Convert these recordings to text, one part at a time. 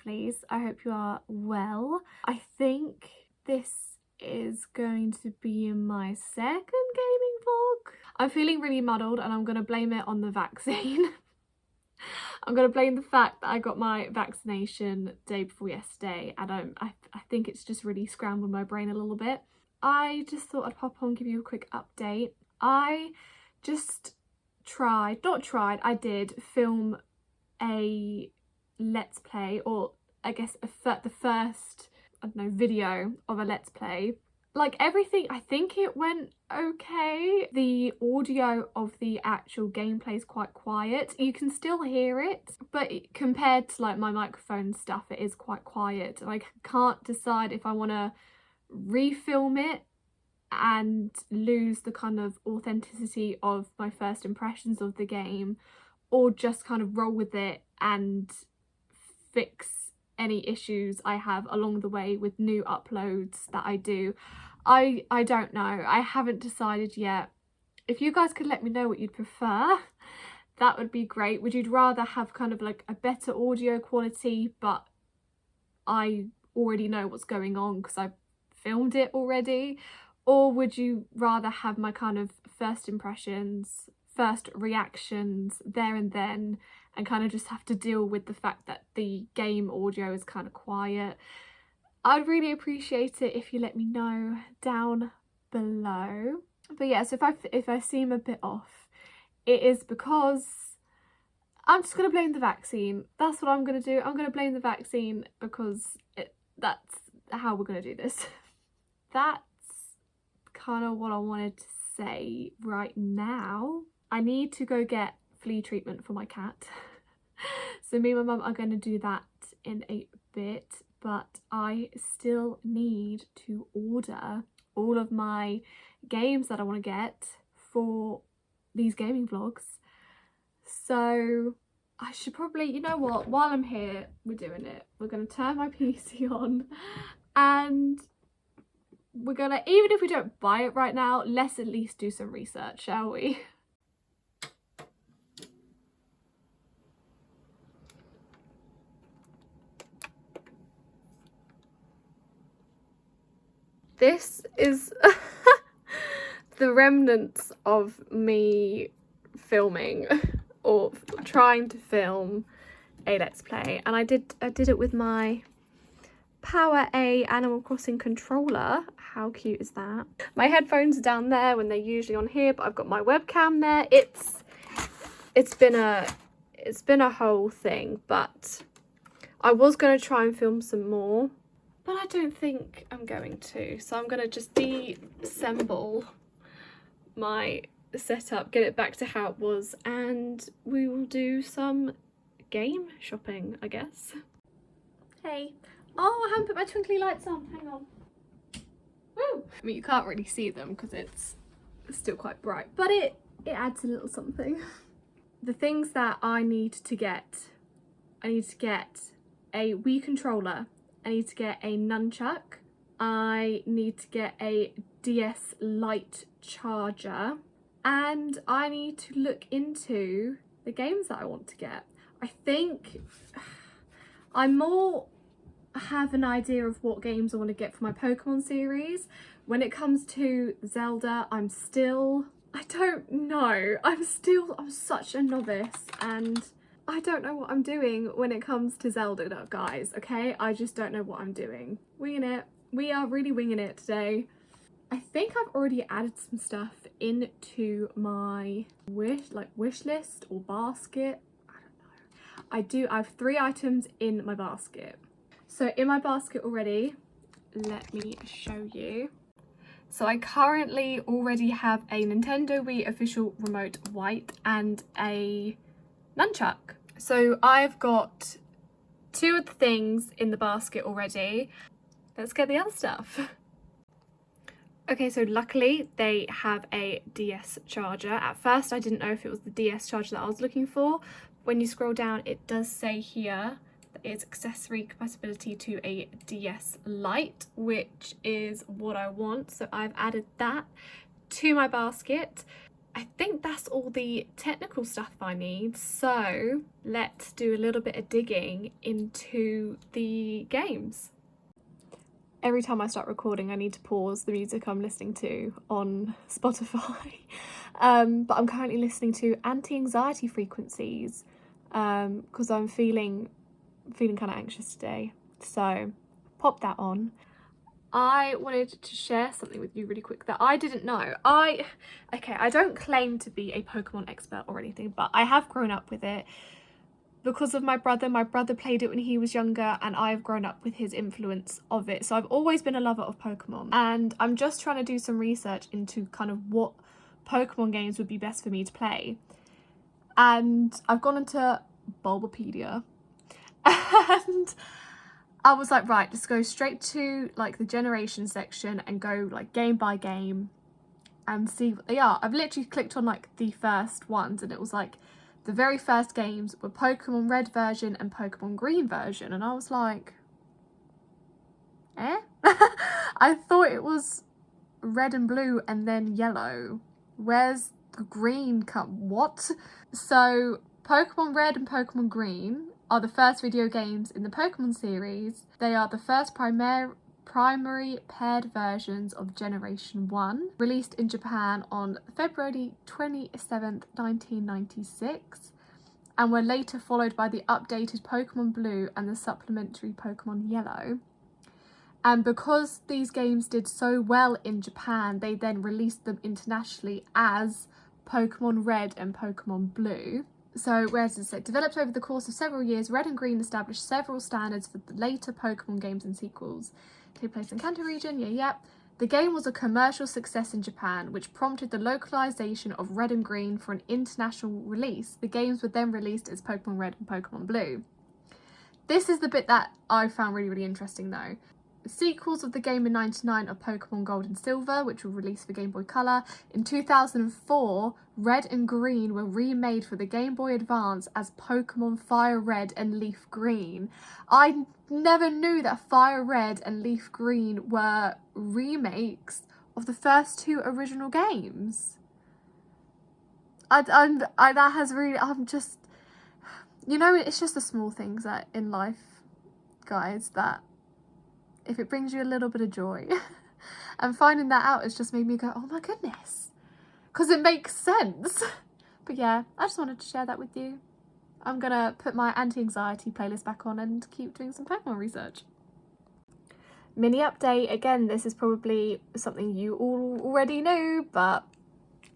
lovelies. I hope you are well. I think this is going to be my second gaming vlog. I'm feeling really muddled and I'm going to blame it on the vaccine. I'm going to blame the fact that I got my vaccination day before yesterday, and I think it's just really scrambled my brain a little bit. I just thought I'd pop on and give you a quick update. I just I did film a let's play, or I guess the first, I don't know, video of a let's play. Like everything, I think it went okay. The audio of the actual gameplay is quite quiet. You can still hear it, but compared to like my microphone stuff, it is quite quiet. And I can't decide if I want to refilm it and lose the kind of authenticity of my first impressions of the game, or just kind of roll with it and fix any issues I have along the way with new uploads that I do. I don't know. I haven't decided yet. If you guys could let me know what you'd prefer, that would be great. Would you rather have kind of like a better audio quality, but I already know what's going on because I've filmed it already? Or would you rather have my kind of first impressions, first reactions there and then, and kind of just have to deal with the fact that the game audio is kind of quiet? I'd really appreciate it if you let me know down below. But yeah, so if I seem a bit off, it is because I'm just going to blame the vaccine. That's what I'm going to do. I'm going to blame the vaccine because that's how we're going to do this. That's kind of what I wanted to say right now. I need to go get flea treatment for my cat. So me and my mum are going to do that in a bit, but I still need to order all of my games that I want to get for these gaming vlogs. So I should probably, you know what, while I'm here, we're doing it. We're going to turn my PC on and we're gonna, even if we don't buy it right now, let's at least do some research, shall we? This is the remnants of me filming or trying to film a let's play, and I did it with my Power A Animal Crossing controller. How cute is that? My headphones are down there when they're usually on here, but I've got my webcam there. It's been a whole thing, but I was going to try and film some more, but I don't think I'm going to. So I'm going to just deassemble my setup, get it back to how it was, and we will do some game shopping, I guess. Hey. Oh, I haven't put my twinkly lights on. Hang on. Woo! I mean, you can't really see them because it's still quite bright, but it adds a little something. The things that I need to get a Wii controller, I need to get a nunchuck, I need to get a DS Lite charger, and I need to look into the games that I want to get. I think I have an idea of what games I want to get for my Pokemon series. When it comes to Zelda, I don't know. I'm such a novice and I don't know what I'm doing when it comes to Zelda, guys, okay? I just don't know what I'm doing. Winging it. We are really winging it today. I think I've already added some stuff into my wish list or basket. I don't know. I have 3 items in my basket. So in my basket already, let me show you. So I currently already have a Nintendo Wii official remote white and a nunchuck. So I've got 2 of the things in the basket already. Let's get the other stuff. Okay, so luckily they have a DS charger. At first I didn't know if it was the DS charger that I was looking for. When you scroll down, it does say here that it's accessory compatibility to a DS Lite, which is what I want. So I've added that to my basket. I think that's all the technical stuff I need, so let's do a little bit of digging into the games. Every time I start recording, I need to pause the music I'm listening to on Spotify. But I'm currently listening to Anti-Anxiety Frequencies because I'm feeling kind of anxious today. So pop that on. I wanted to share something with you really quick that I didn't know. I don't claim to be a Pokemon expert or anything, but I have grown up with it because of my brother. My brother played it when he was younger and I've grown up with his influence of it. So I've always been a lover of Pokemon, and I'm just trying to do some research into kind of what Pokemon games would be best for me to play. And I've gone into Bulbapedia and I was like, right, just go straight to like the generation section and go like game by game and see what they are. I've literally clicked on like the first ones and it was like the very first games were Pokemon Red version and Pokemon Green version, and I was like, eh? I thought it was red and blue and then yellow. Where's the green what? So Pokemon Red and Pokemon Green are the first video games in the Pokemon series. They are the first primary paired versions of Generation 1, released in Japan on February 27th, 1996, and were later followed by the updated Pokemon Blue and the supplementary Pokemon Yellow. And because these games did so well in Japan, they then released them internationally as Pokemon Red and Pokemon Blue. So, whereas it's developed over the course of several years, Red and Green established several standards for the later Pokemon games and sequels. Take place in Kanto region, yeah. The game was a commercial success in Japan, which prompted the localization of Red and Green for an international release. The games were then released as Pokemon Red and Pokemon Blue. This is the bit that I found really, really interesting though. Sequels of the game in 1999 are Pokemon Gold and Silver, which were released for Game Boy Color. In 2004, Red and Green were remade for the Game Boy Advance as Pokemon Fire Red and Leaf Green. I never knew that Fire Red and Leaf Green were remakes of the first two original games. I'm just, you know, it's just the small things that in life, guys, that if it brings you a little bit of joy. And finding that out has just made me go, oh my goodness, because it makes sense. But yeah, I just wanted to share that with you. I'm gonna put my anti-anxiety playlist back on and keep doing some Pokemon research. Mini update, again, this is probably something you all already knew, but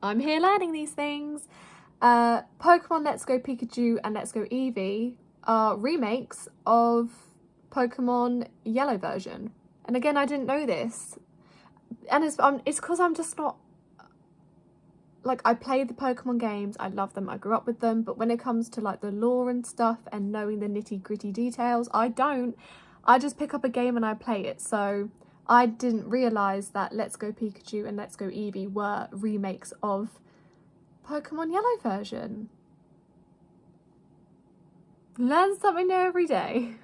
I'm here learning these things. Pokemon Let's Go Pikachu and Let's Go Eevee are remakes of Pokemon Yellow version. And again, I didn't know this. And it's because I'm just not, like, I play the Pokemon games, I love them, I grew up with them, but when it comes to like the lore and stuff and knowing the nitty gritty details, I don't. I just pick up a game and I play it. So I didn't realise that Let's Go Pikachu and Let's Go Eevee were remakes of Pokemon Yellow version. Learn something new every day.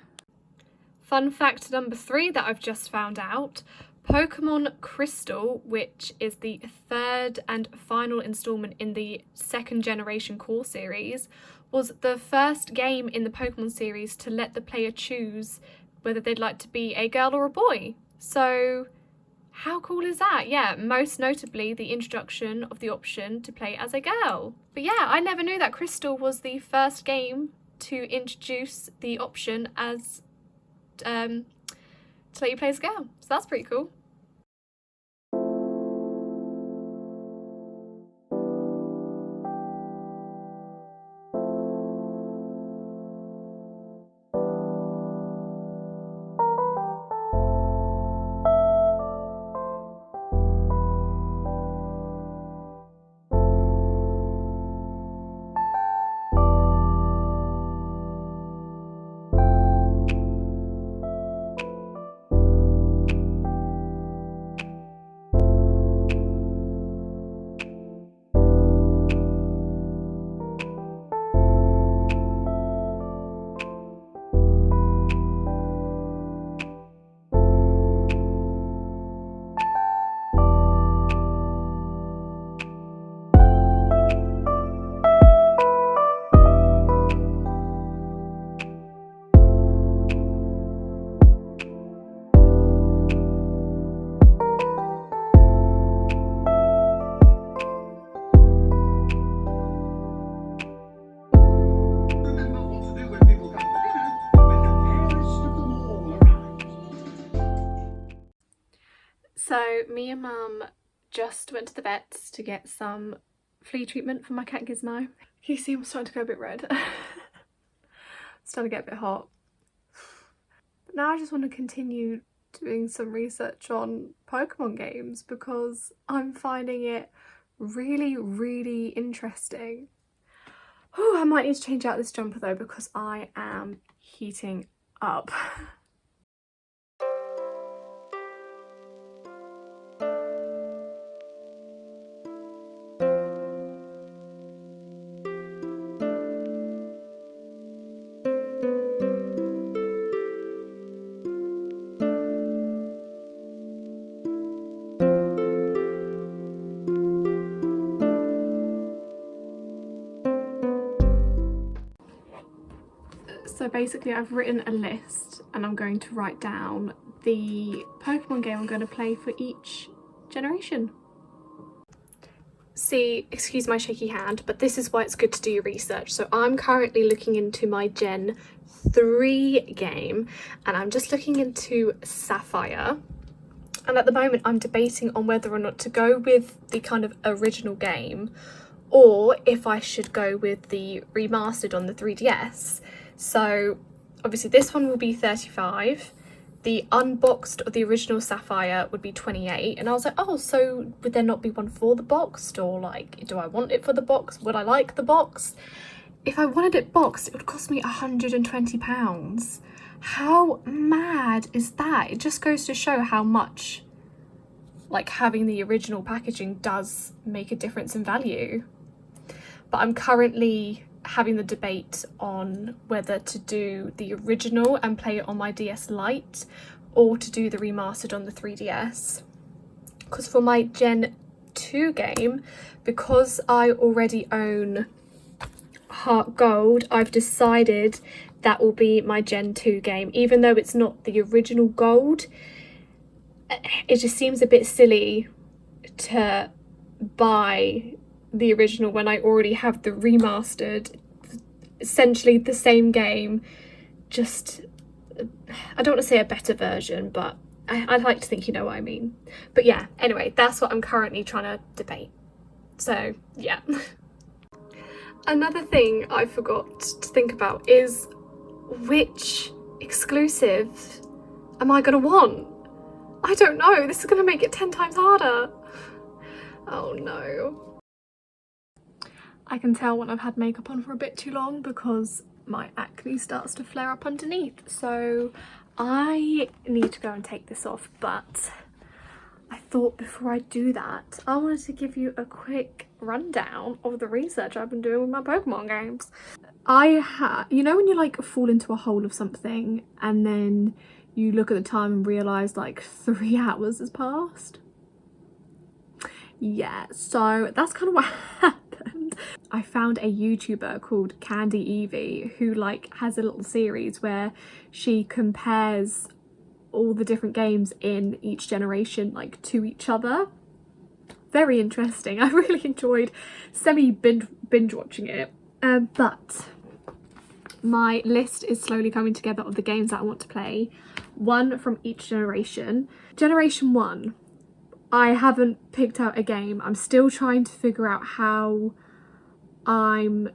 Fun fact number 3 that I've just found out. Pokemon Crystal, which is the third and final installment in the second generation core series, was the first game in the Pokemon series to let the player choose whether they'd like to be a girl or a boy. So how cool is that? Yeah, most notably the introduction of the option to play as a girl. But yeah, I never knew that Crystal was the first game to introduce the option as to let you play as a girl. So that's pretty cool. me and Mum just went to the vets to get some flea treatment for my cat Gizmo. You see, I'm starting to go a bit red. Starting to get a bit hot. But now I just want to continue doing some research on Pokemon games because I'm finding it really, really interesting. Oh, I might need to change out this jumper though because I am heating up. So basically I've written a list and I'm going to write down the Pokemon game I'm going to play for each generation. See, excuse my shaky hand, but this is why it's good to do your research. So I'm currently looking into my Gen 3 game and I'm just looking into Sapphire. And at the moment I'm debating on whether or not to go with the kind of original game or if I should go with the remastered on the 3DS. So obviously this one will be 35, the unboxed of the original Sapphire would be 28, and I was like, oh, so would there not be one for the boxed, or like, do I want it for the box? Would I like the box? If I wanted it boxed, it would cost me £120. How mad is that? It just goes to show how much like having the original packaging does make a difference in value. But I'm currently having the debate on whether to do the original and play it on my DS Lite or to do the remastered on the 3DS. Because for my Gen 2 game, because I already own Heart Gold, I've decided that will be my Gen 2 game. Even though it's not the original Gold, it just seems a bit silly to buy the original when I already have the remastered, essentially the same game, just, I don't want to say a better version, but I'd like to think you know what I mean. But yeah, anyway, that's what I'm currently trying to debate. So yeah. Another thing I forgot to think about is which exclusive am I gonna want? I don't know, this is gonna make it 10 times harder. Oh no. I can tell when I've had makeup on for a bit too long because my acne starts to flare up underneath. So I need to go and take this off, but I thought before I do that, I wanted to give you a quick rundown of the research I've been doing with my Pokemon games. You know when you like fall into a hole of something and then you look at the time and realise like 3 hours has passed? Yeah, so that's kind of what happened. I found a YouTuber called Candy Evie who like has a little series where she compares all the different games in each generation like to each other. Very interesting. I really enjoyed binge watching it. But my list is slowly coming together of the games that I want to play, one from each generation. Generation 1, I haven't picked out a game. I'm still trying to figure out how I'm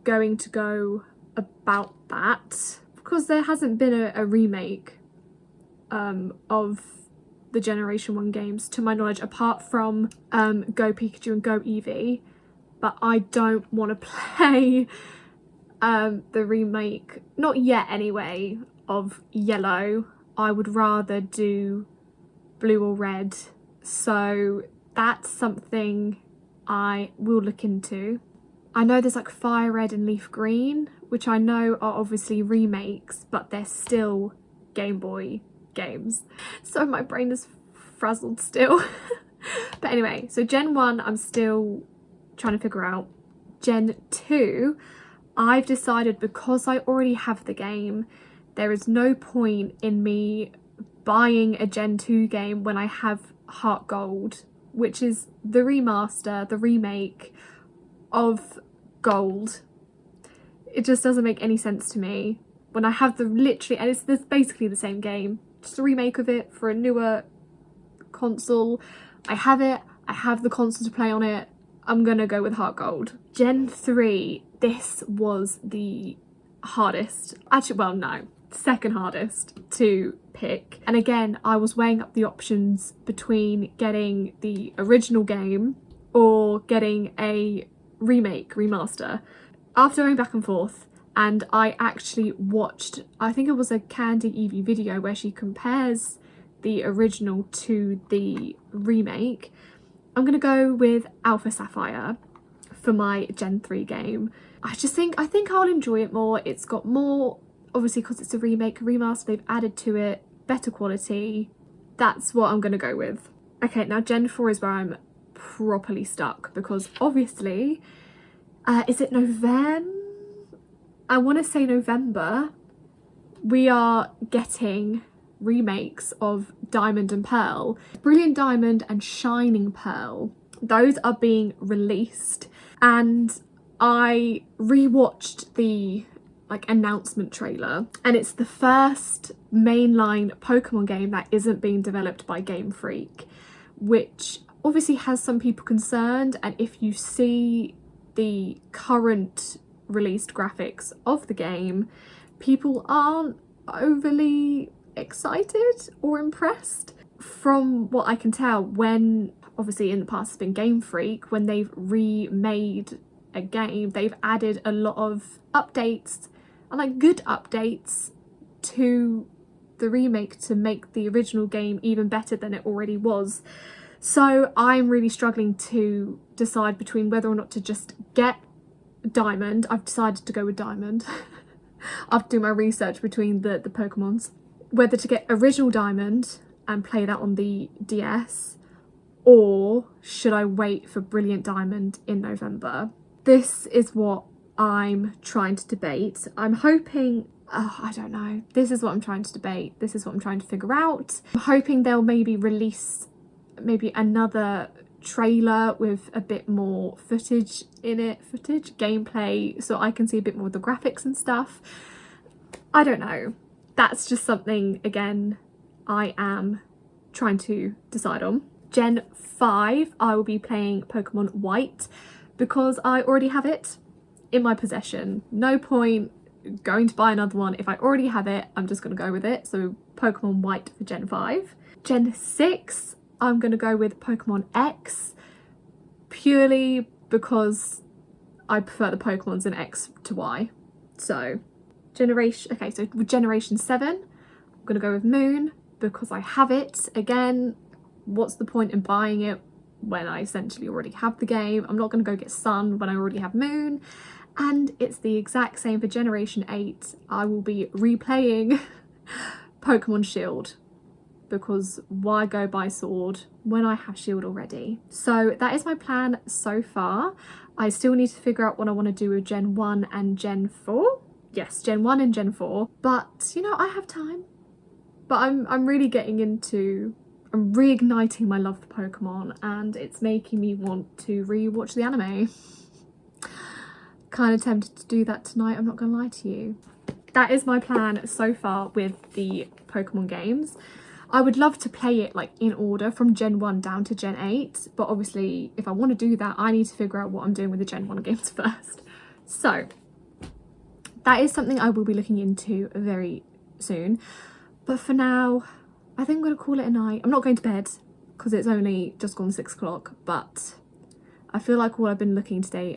going to go about that because there hasn't been a remake of the Generation 1 games to my knowledge, apart from Go Pikachu and Go Eevee, but I don't want to play the remake, not yet anyway, of Yellow. I would rather do Blue or Red, so that's something I will look into. I know there's like Fire Red and Leaf Green, which I know are obviously remakes, but they're still Game Boy games, so my brain is frazzled still. But anyway, so Gen 1 I'm still trying to figure out. Gen 2, I've decided because I already have the game, there is no point in me buying a Gen 2 game when I have Heart Gold, which is the remaster, the remake of Gold. It just doesn't make any sense to me when I have the literally, and it's basically the same game, just a remake of it for a newer console. I have it, I have the console to play on it. I'm gonna go with Heart Gold. Gen 3, this was the hardest, actually, well, no, second hardest to pick. And again, I was weighing up the options between getting the original game or getting a remake, remaster. After going back and forth, and I actually watched, I think it was a Candy Evie video where she compares the original to the remake, I'm gonna go with Alpha Sapphire for my Gen 3 game. I think I'll enjoy it more. It's got more, obviously because it's a remake, a remaster, they've added to it, better quality. That's what I'm gonna go with. Okay, now Gen 4 is where I'm properly stuck, because obviously, is it November? I want to say November. We are getting remakes of Diamond and Pearl. Brilliant Diamond and Shining Pearl. Those are being released, and I rewatched the announcement trailer, and it's the first mainline Pokemon game that isn't being developed by Game Freak, which obviously has some people concerned. And if you see the current released graphics of the game, people aren't overly excited or impressed. From what I can tell, when obviously in the past it's been Game Freak, when they've remade a game, they've added a lot of updates, and good updates, to the remake to make the original game even better than it already was. So I'm really struggling to decide between whether or not to just get Diamond. I've decided to go with Diamond. I have to do my research between the Pokemons. Whether to get original Diamond and play that on the DS, or should I wait for Brilliant Diamond in November? This is what I'm trying to debate. I'm hoping, I don't know. This is what I'm trying to debate. This is what I'm trying to figure out. I'm hoping they'll maybe release another trailer with a bit more footage in it, gameplay, so I can see a bit more of the graphics and stuff. I don't know. That's just something, again, I am trying to decide on. Gen 5, I will be playing Pokemon White because I already have it in my possession. No point going to buy another one. If I already have it, I'm just going to go with it. So Pokemon White for Gen 5. Gen 6, I'm going to go with Pokemon X, purely because I prefer the Pokemons in X to Y. So with Generation 7, I'm going to go with Moon because I have it. Again, what's the point in buying it when I essentially already have the game? I'm not going to go get Sun when I already have Moon. And it's the exact same for Generation 8. I will be replaying Pokemon Shield, because why go buy Sword when I have Shield already? So that is my plan so far. I still need to figure out what I want to do with Gen 1 and Gen 4. Yes, Gen 1 and Gen 4. But, I have time. But I'm really getting into, I'm reigniting my love for Pokemon, and it's making me want to rewatch the anime. Kind of tempted to do that tonight, I'm not gonna lie to you. That is my plan so far with the Pokemon games. I would love to play it in order from Gen 1 down to Gen 8, but obviously if I want to do that, I need to figure out what I'm doing with the Gen 1 games first. So that is something I will be looking into very soon. But for now, I think I'm going to call it a night. I'm not going to bed because it's only just gone 6 o'clock, but I feel like all I've been looking today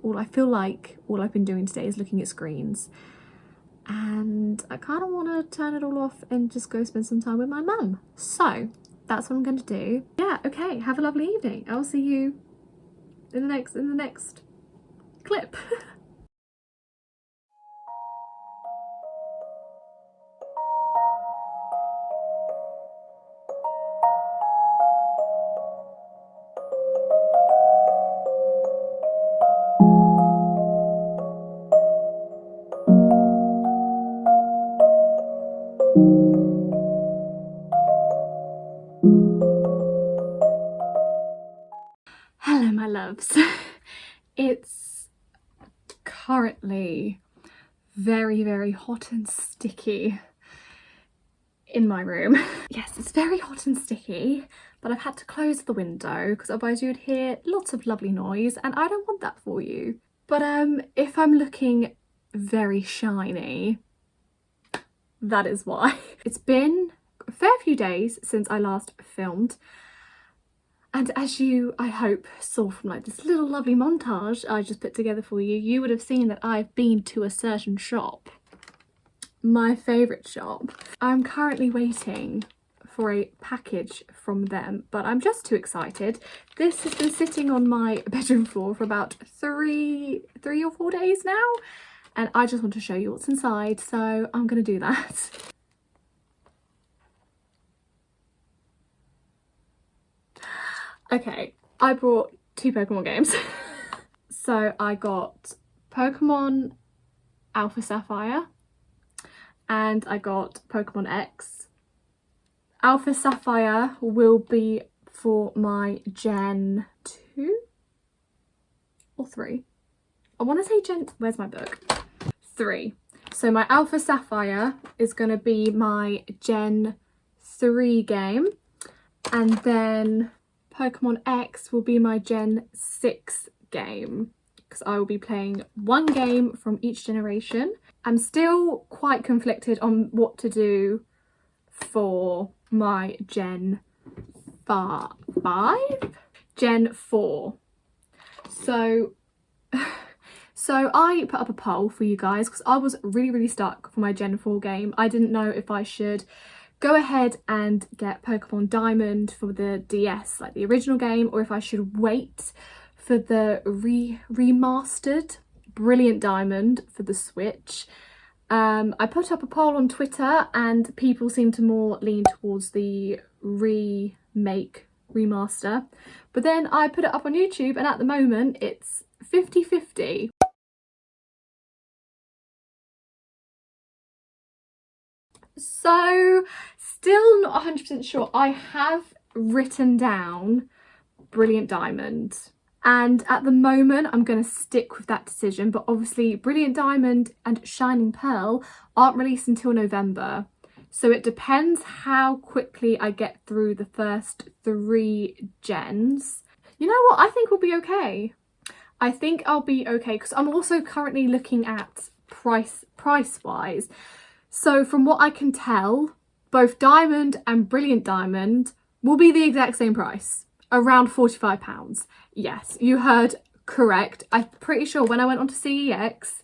all I've been doing today is looking at screens. And I kind of want to turn it all off and just go spend some time with my mum. So that's what I'm going to do. Yeah, okay, have a lovely evening. I'll see you in the next clip. Hello, my loves. It's currently very, very hot and sticky in my room. Yes, it's very hot and sticky, but I've had to close the window because otherwise you would hear lots of lovely noise and I don't want that for you. But if I'm looking very shiny, that is why. It's been a fair few days since I last filmed, and as you, I hope, saw from like this little lovely montage I just put together for you, you would have seen that I've been to a certain shop. My favourite shop. I'm currently waiting for a package from them, but I'm just too excited. This has been sitting on my bedroom floor for about three or 4 days now, and I just want to show you what's inside, so I'm gonna do that. Okay, I brought 2 Pokemon games. So I got Pokemon Alpha Sapphire and I got Pokemon X. Alpha Sapphire will be for my Gen 2 or 3. I want to say Gen... Where's my book? 3. So my Alpha Sapphire is going to be my Gen 3 game, and then Pokemon X will be my Gen 6 game because I will be playing one game from each generation. I'm still quite conflicted on what to do for my Gen 5? Gen 4. So I put up a poll for you guys because I was really stuck for my Gen 4 game. I didn't know if I should go ahead and get Pokemon Diamond for the DS, like the original game, or if I should wait for the remastered Brilliant Diamond for the Switch. I put up a poll on Twitter and people seem to more lean towards the remaster, but then I put it up on YouTube and at the moment it's 50-50. So still not 100% sure. I have written down Brilliant Diamond, and at the moment I'm going to stick with that decision, but obviously Brilliant Diamond and Shining Pearl aren't released until November, so it depends how quickly I get through the first 3 gens. You know what, I think we'll be okay. I think I'll be okay because I'm also currently looking at price wise. So from what I can tell, both Diamond and Brilliant Diamond will be the exact same price, around £45. Yes, you heard correct. I'm pretty sure when I went onto CEX,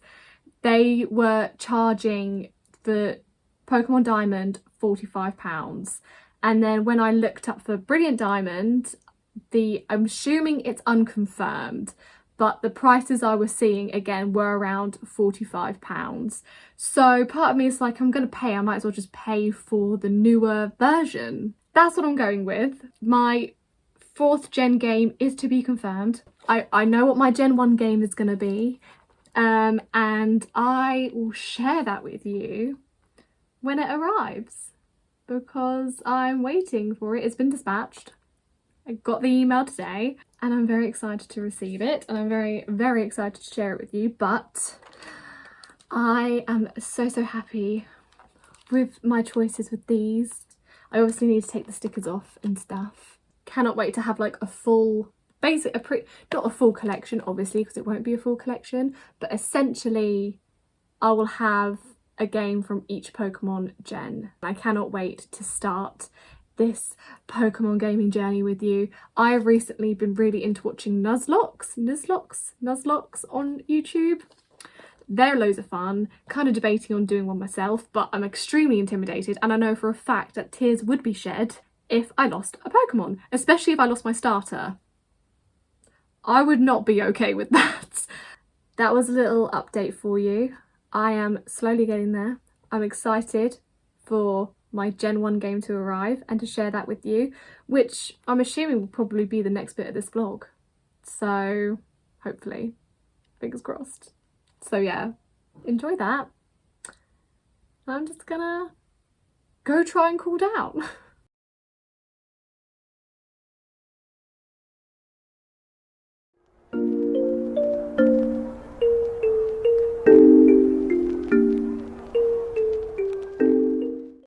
they were charging the Pokemon Diamond £45. And then when I looked up for Brilliant Diamond, I'm assuming it's unconfirmed, but the prices I was seeing again were around £45. So part of me is like, I'm going to pay, I might as well just pay for the newer version. That's what I'm going with. My 4th gen game is to be confirmed. I know what my Gen 1 game is going to be, and I will share that with you when it arrives because I'm waiting for it. It's been dispatched. I got the email today and I'm very excited to receive it, and I'm very excited to share it with you, but I am so not with my choices with these. I obviously need to take the stickers off and stuff. Cannot wait to have like a full, not a full collection obviously because it won't be a full collection, but essentially I will have a game from each Pokemon gen. I cannot wait to start this Pokemon gaming journey with you. I've recently been really into watching Nuzlocke on YouTube. They're loads of fun, kind of debating on doing one myself, but I'm extremely intimidated and I know for a fact that tears would be shed if I lost a Pokemon, especially if I lost my starter. I would not be okay with that. That was a little update for you. I am slowly getting there. I'm excited for my Gen 1 game to arrive and to share that with you, which I'm assuming will probably be the next bit of this vlog. So hopefully, fingers crossed. So yeah, enjoy that. I'm just gonna go try and cool down.